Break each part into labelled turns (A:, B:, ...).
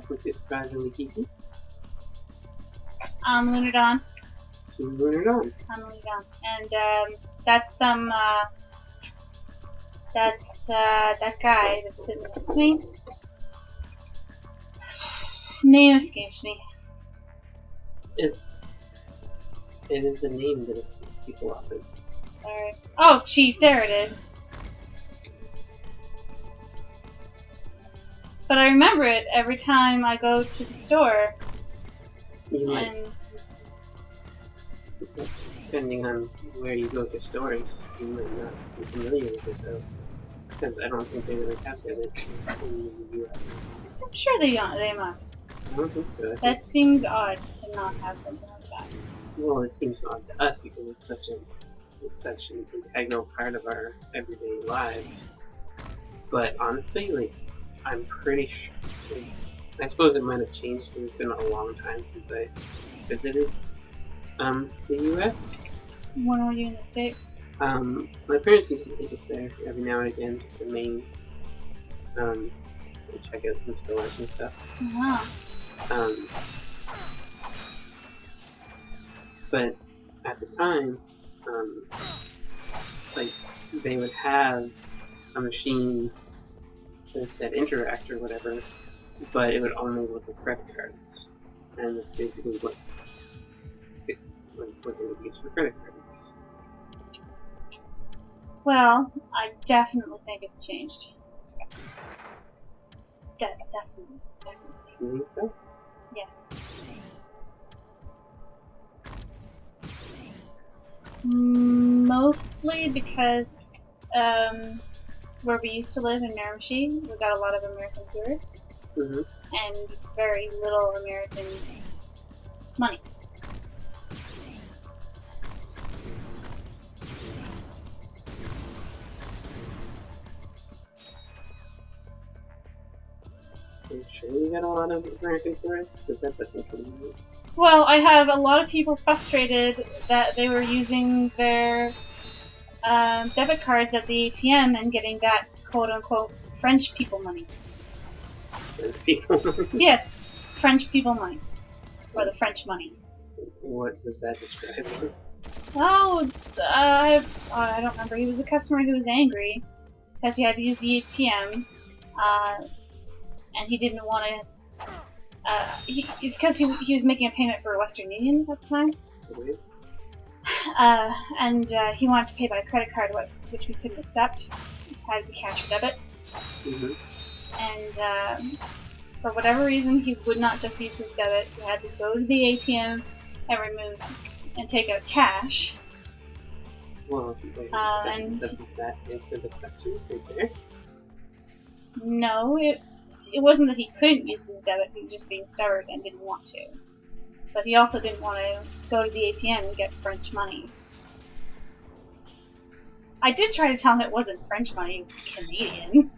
A: welcome to Surprisingly Geeky.
B: I'm LunarDawn.
A: LunarDawn.
B: I'm LunarDawn. And that's that guy that's sitting next to me. Name escapes me.
A: It is the name that people often.
B: Sorry. Oh, gee, there it is. But I remember it every time I go to the store.
A: You might, depending on where you go to stores, you might not be familiar with it though. Because I don't think they really have that in the US.
B: I'm sure they must.
A: I don't think so.
B: That seems odd to not have something like that.
A: Well, it seems odd to us because it's such an integral part of our everyday lives. But honestly, like, I'm pretty sure. I suppose it might have changed because it's been a long time since I visited the US.
B: When were you in the States?
A: My parents used to take us there every now and again to the main, to check out some stores and stuff.
B: Uh-huh.
A: But at the time, like, they would have a machine that said Interact or whatever, but it would only look at credit cards, and that's basically what they would use for credit cards.
B: Well, I definitely think it's changed. Definitely.
A: You think so?
B: Yes. Mostly because where we used to live in Miramichi, we got a lot of American tourists and very little American money.
A: Are you sure you got a lot of American tourists? Because that doesn't seem right.
B: Well, I have a lot of people frustrated that they were using their debit cards at the ATM and getting that quote-unquote French people money.
A: French people?
B: Yes, French people money. Or the French money.
A: What does that describe?
B: Oh, I don't remember. He was a customer who was angry because he had to use the ATM, and he didn't want to. It's because he was making a payment for Western Union at the time, and he wanted to pay by credit card, which we couldn't accept. It had to be cash or debit. And for whatever reason, he would not just use his debit. He had to go to the ATM and remove and take out cash.
A: Well,
B: and
A: doesn't that answer the question right there?
B: No, it wasn't that he couldn't use his debit, he was just being stubborn and didn't want to. But he also didn't want to go to the ATM and get French money. I did try to tell him it wasn't French money, it was Canadian.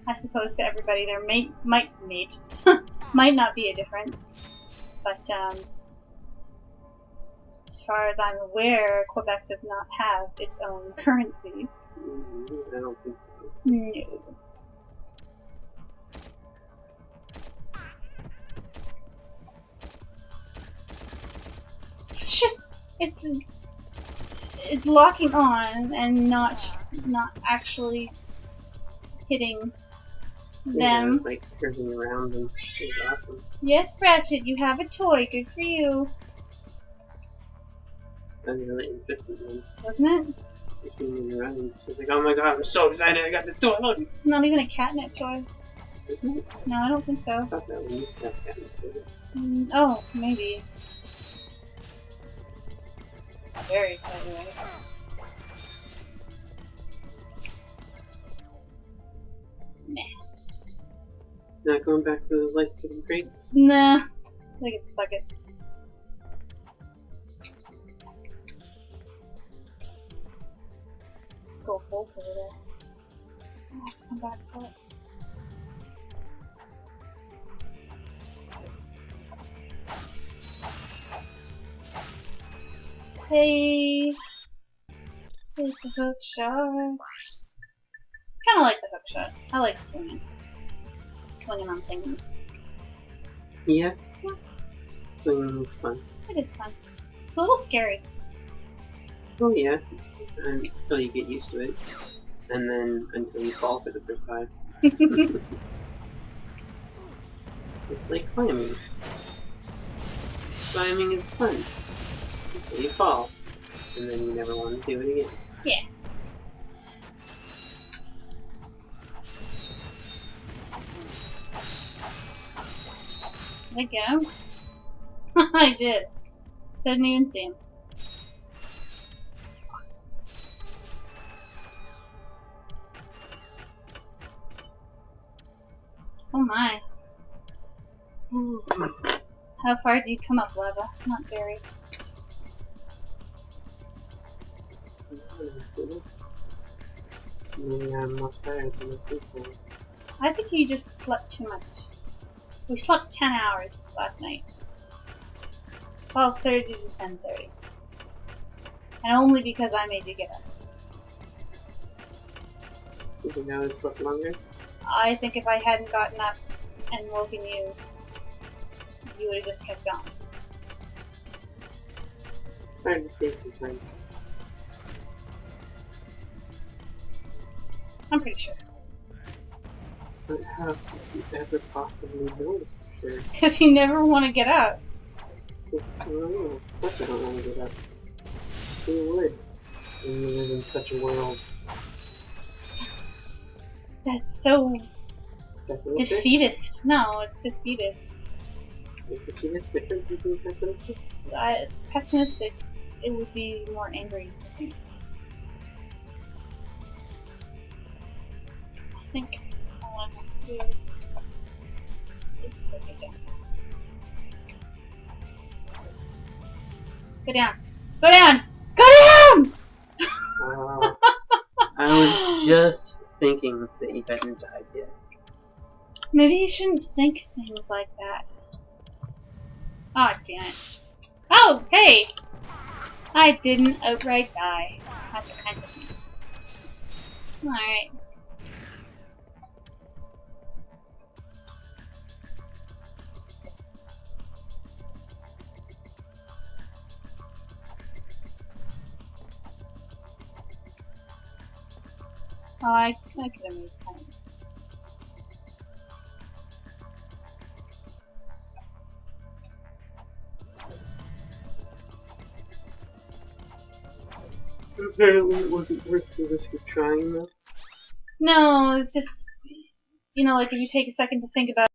B: I suppose to everybody there might not be a difference. But as far as I'm aware, Quebec does not have its own currency.
A: I don't think so.
B: No. Shit! It's locking on and not actually hitting them.
A: Like curving around and it's awesome.
B: Yes, Ratchet, you have a toy. Good for you.
A: That was really insistent one.
B: Wasn't it?
A: She's like, oh my god, I'm so excited, I got this toy, look!
B: It's not even a catnip toy.
A: Isn't it?
B: No, I don't think so.
A: I thought that one used to have catnip toys.
B: Oh, maybe. Very excited, right? Nah.
A: Not going back to those light chicken crates?
B: Nah. I can suck it. Go Bolt over there. I have to come back for it. Hey! It's a hook shot. Kinda like the hook shot. I like swinging. swinging on things.
A: Yeah.
B: Yeah.
A: Swinging is fun.
B: It is fun. It's a little scary.
A: Oh yeah. Until you get used to it. And then until you fall for the first time. It's like climbing. Climbing is fun. Until you fall. And then you never want to do it again.
B: Yeah. Did I get him? I did. Didn't even see him. Oh my. Ooh. How far do you come up, Lava? Not very.
A: Maybe I'm much tired than the people.
B: I think you just slept too much. We slept 10 hours last night. 12:30 to 10:30. And only because I made you get up.
A: You think I would have slept longer?
B: I think if I hadn't gotten up and woken you, you would have just kept going.
A: It's hard to say sometimes.
B: I'm pretty sure.
A: But how could you ever possibly know for sure?
B: Because you never want to get up.
A: I don't know. Of course I don't want to get up. Who would? When you live in such a world.
B: That's so
A: Pessimistic?
B: defeatist. No, it's defeatist.
A: Is defeatist different from being pessimistic?
B: Pessimistic, it would be more angry, I think. I think all I have to do is take a jump. Go down! Go down! Go down!
A: I was just thinking that you hadn't died yet.
B: Maybe you shouldn't think things like that. Oh, damn it. Oh, hey! I didn't outright die. That's the kind of thing. Alright. Oh, I could have made time.
A: Apparently it wasn't worth the risk of trying though.
B: No, it's just, you know, like if you take a second to think about